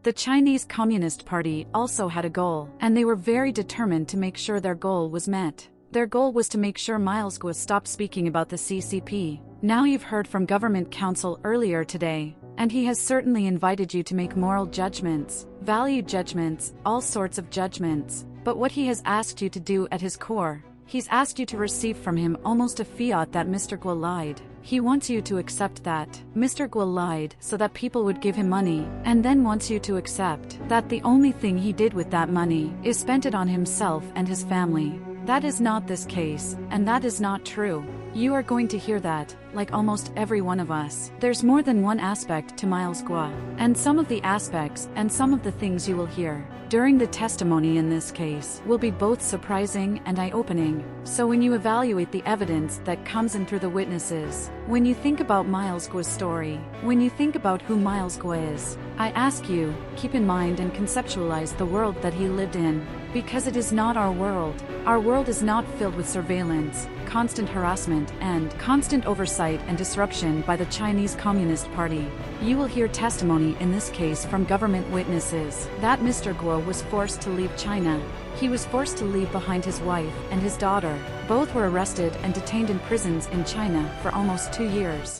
the Chinese Communist Party also had a goal, and they were very determined to make sure their goal was met. Their goal was to make sure Miles Guo stopped speaking about the CCP. Now you've heard from government counsel earlier today, and he has certainly invited you to make moral judgments, value judgments, all sorts of judgments. But what he has asked you to do at his core, he's asked you to receive from him almost a fiat that Mr. Guo lied. He wants you to accept that Mr. Guo lied so that people would give him money, and then wants you to accept that the only thing he did with that money is spent it on himself and his family. That is not this case, and that is not true. You are going to hear that, like almost every one of us. There's more than one aspect to Miles Guo, and some of the aspects and some of the things you will hear during the testimony in this case will be both surprising and eye-opening. So when you evaluate the evidence that comes in through the witnesses, when you think about Miles Guo's story, when you think about who Miles Guo is, I ask you, keep in mind and conceptualize the world that he lived in, because it is not our world. Our world is not filled with surveillance, constant harassment, and constant oversight and disruption by the Chinese Communist Party. You will hear testimony in this case from government witnesses that Mr. Guo was forced to leave China. He was forced to leave behind his wife and his daughter. Both were arrested and detained in prisons in China for almost 2 years.